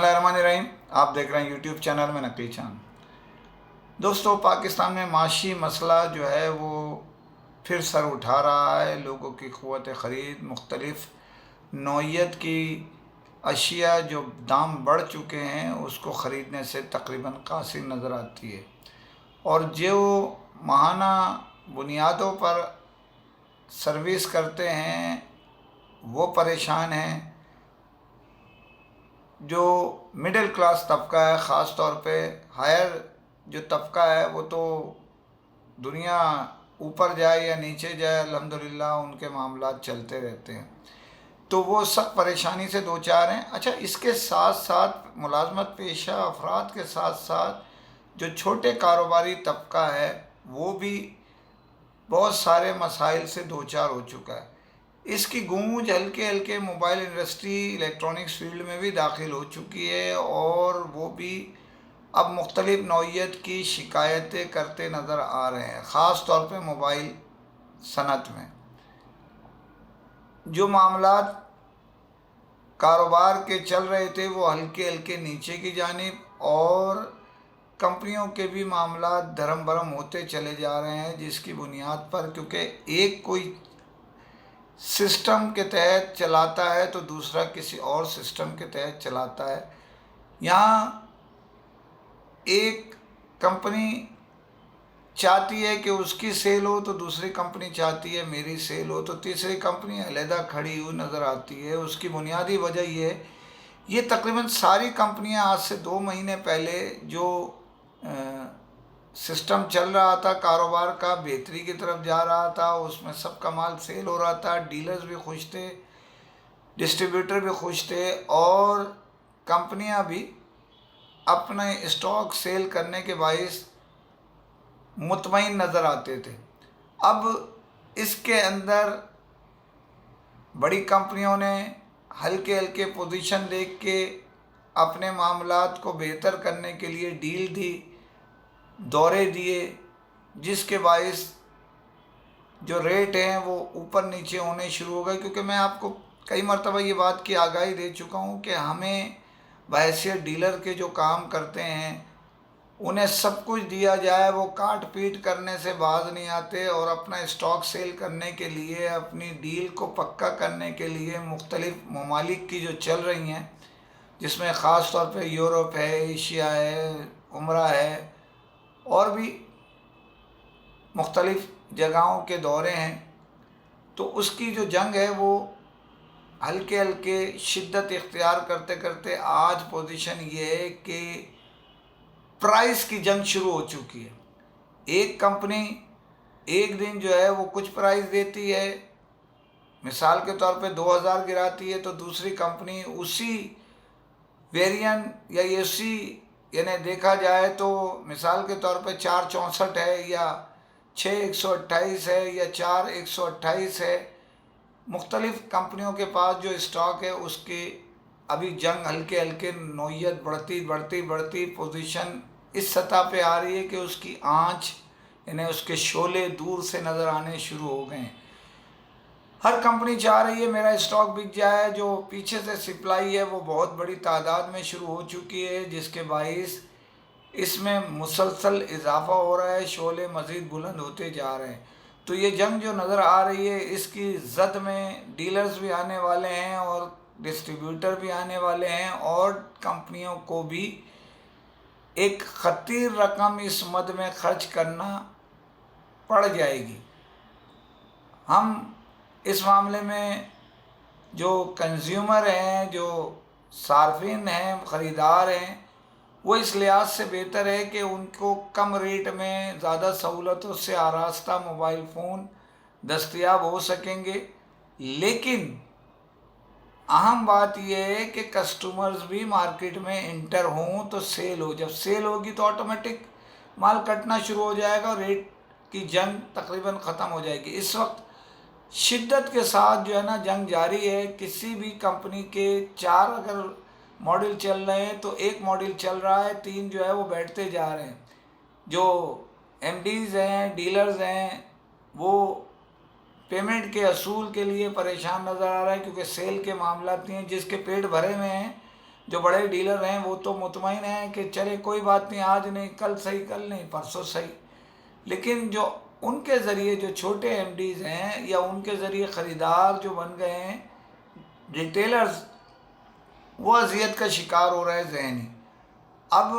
बिस्मिल्लाहिर्रहमानिर्रहीम। आप देख रहे हैं यूट्यूब चैनल में नकली चांद। दोस्तों, पाकिस्तान में माशी मसला जो है वो फिर सर उठा रहा है। लोगों की क़ुव्वत ख़रीद, मुख्तलिफ़ नौइयत की अशिया जो दाम बढ़ चुके हैं उसको ख़रीदने से तकरीबन कासिर नज़र आती है, और जो माहाना बुनियादों पर सर्विस करते हैं वो परेशान हैं। जो मिडिल क्लास तबका है, ख़ास तौर पे हायर जो तबका है, वो तो दुनिया ऊपर जाए या नीचे जाए अल्हम्दुलिल्लाह उनके मामलात चलते रहते हैं, तो वो सब परेशानी से दो चार हैं। अच्छा, इसके साथ साथ मुलाजमत पेशा अफराद के साथ साथ जो छोटे कारोबारी तबका है वो भी बहुत सारे मसाइल से दो चार हो चुका है। इसकी गूंज हल्के हल्के मोबाइल इंडस्ट्री, इलेक्ट्रॉनिक्स फील्ड में भी दाखिल हो चुकी है, और वो भी अब मुख्तलिफ़ नौइयत की शिकायतें करते नज़र आ रहे हैं। ख़ास तौर पे मोबाइल सनत में जो मामलात कारोबार के चल रहे थे वो हल्के हल्के नीचे की जानिब, और कंपनियों के भी मामलात धर्म भरम होते चले जा रहे हैं, जिसकी बुनियाद पर क्योंकि एक कोई सिस्टम के तहत चलाता है तो दूसरा किसी और सिस्टम के तहत चलाता है। यहाँ एक कंपनी चाहती है कि उसकी सेल हो तो दूसरी कंपनी चाहती है मेरी सेल हो, तो तीसरी कंपनी अलहदा खड़ी हुई नज़र आती है। उसकी बुनियादी वजह ये तकरीबन सारी कंपनियां आज से 2 महीने पहले जो सिस्टम चल रहा था कारोबार का, बेहतरी की तरफ जा रहा था, उसमें सबका माल सेल हो रहा था, डीलर्स भी खुश थे, डिस्ट्रीब्यूटर भी खुश थे, और कंपनियां भी अपने स्टॉक सेल करने के बाइस मुतमईन नज़र आते थे। अब इसके अंदर बड़ी कंपनियों ने हल्के हल्के पोजीशन देख के अपने मामलात को बेहतर करने के लिए डील दी, दौरे दिए, जिसके बाइस जो रेट हैं वो ऊपर नीचे होने शुरू हो गए। क्योंकि मैं आपको कई मरतबा ये बात की आगाही दे चुका हूँ कि हमें बहैसियत डीलर के जो काम करते हैं उन्हें सब कुछ दिया जाए, वो काट पीट करने से बाज नहीं आते, और अपना स्टॉक सेल करने के लिए, अपनी डील को पक्का करने के लिए मुख्तलिफ ममालिक की जो चल रही हैं, जिसमें ख़ास तौर पे यूरोप है, एशिया है, उम्रा है, और भी मुख्तलिफ़ जगहों के दौरे हैं, तो उसकी जो जंग है वो हल्के हल्के शिद्दत इख्तियार करते करते आज पोजीशन ये है कि प्राइस की जंग शुरू हो चुकी है। एक कंपनी एक दिन जो है वो कुछ प्राइस देती है, मिसाल के तौर पे 2000 गिराती है, तो दूसरी कंपनी उसी वेरिएंट या एसी, यानी देखा जाए तो मिसाल के तौर पे 464 है या 6128 है या 4128 है, मुख्तलिफ़ कंपनियों के पास जो स्टॉक है उसकी अभी जंग हल्के हल्के नौइयत बढ़ती बढ़ती बढ़ती पोजीशन इस सतह पे आ रही है कि उसकी आँच यानी उसके शोले दूर से नज़र आने शुरू हो गए हैं। हर कंपनी चाह रही है मेरा स्टॉक बिक जाए, जो पीछे से सप्लाई है वो बहुत बड़ी तादाद में शुरू हो चुकी है, जिसके बाइस इसमें मुसलसल इजाफा हो रहा है, शोले मज़ीद बुलंद होते जा रहे हैं। तो ये जंग जो नज़र आ रही है इसकी जद में डीलर्स भी आने वाले हैं और डिस्ट्रीब्यूटर भी आने वाले हैं, और कंपनियों को भी एक ख़तीर रकम इस मद में खर्च करना पड़ जाएगी। हम इस मामले में जो कंज्यूमर हैं, जो सार्फिन हैं, ख़रीदार हैं, वो इस लिहाज से बेहतर है कि उनको कम रेट में ज़्यादा सहूलतों से आरास्ता मोबाइल फ़ोन दस्तयाब हो सकेंगे। लेकिन अहम बात यह है कि कस्टमर्स भी मार्केट में इंटर हों तो सेल हो। जब सेल होगी तो ऑटोमेटिक माल कटना शुरू हो जाएगा और रेट की जंग तकरीबन ख़त्म हो जाएगी। इस वक्त शिद्दत के साथ जो है ना जंग जारी है। किसी भी कंपनी के 4 अगर मॉडल चल रहे हैं तो एक मॉडल चल रहा है, 3 जो है वो बैठते जा रहे हैं। जो एमडीज़ हैं, डीलर्स हैं, वो पेमेंट के असूल के लिए परेशान नज़र आ रहा है, क्योंकि सेल के मामला नहीं हैं। जिसके पेट भरे हुए हैं, जो बड़े डीलर हैं वो तो मुतमईन हैं कि चले कोई बात नहीं, आज नहीं कल सही, कल नहीं परसों सही। लेकिन जो उनके ज़रिए जो छोटे एमडीज़ हैं या उनके ज़रिए ख़रीदार जो बन गए हैं रिटेलर्स, वो अजियत का शिकार हो रहा है ज़हनी। अब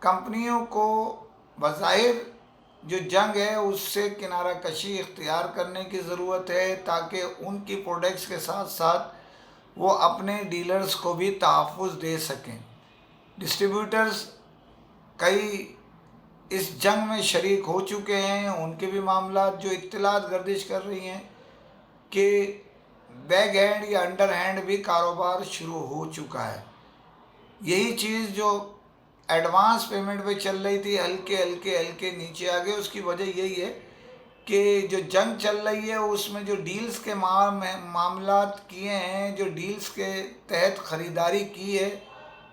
कंपनियों को बज़ाहिर जो जंग है उससे किनारा कशी इख्तियार करने की ज़रूरत है, ताकि उनकी प्रोडक्ट्स के साथ साथ वो अपने डीलर्स को भी तहफ़्फ़ुज़ दे सकें। डिस्ट्रीब्यूटर्स कई इस जंग में शरीक हो चुके हैं, उनके भी मामला जो इत्तलात गर्दिश कर रही हैं कि बैक हैंड या अंडर हैंड भी कारोबार शुरू हो चुका है। यही चीज़ जो एडवांस पेमेंट पे चल रही थी हल्के हल्के हल्के नीचे आ गए, उसकी वजह यही है कि जो जंग चल रही है उसमें जो डील्स के मामलात किए हैं, जो डील्स के तहत ख़रीदारी की है,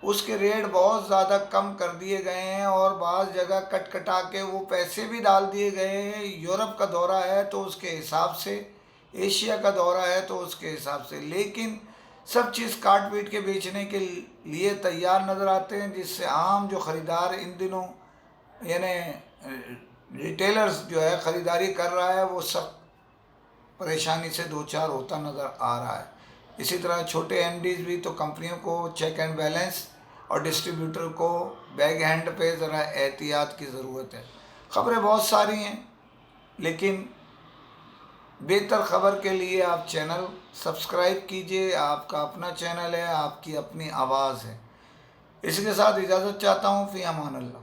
उसके रेट बहुत ज़्यादा कम कर दिए गए हैं और बाज़ जगह कट कटा के वो पैसे भी डाल दिए गए हैं। यूरोप का दौरा है तो उसके हिसाब से, एशिया का दौरा है तो उसके हिसाब से, लेकिन सब चीज़ काट पीट के बेचने के लिए तैयार नज़र आते हैं, जिससे आम जो ख़रीदार इन दिनों यानी रिटेलर्स जो है ख़रीदारी कर रहा है वो सब परेशानी से दो चार होता नज़र आ रहा है। इसी तरह छोटे एमडीज़ भी, तो कंपनियों को चेक एंड बैलेंस और डिस्ट्रीब्यूटर को बैक हैंड पे ज़रा एहतियात की ज़रूरत है। ख़बरें बहुत सारी हैं, लेकिन बेहतर ख़बर के लिए आप चैनल सब्सक्राइब कीजिए। आपका अपना चैनल है, आपकी अपनी आवाज़ है। इसके साथ इजाज़त चाहता हूँ। फ़ी अमान अल्लाह।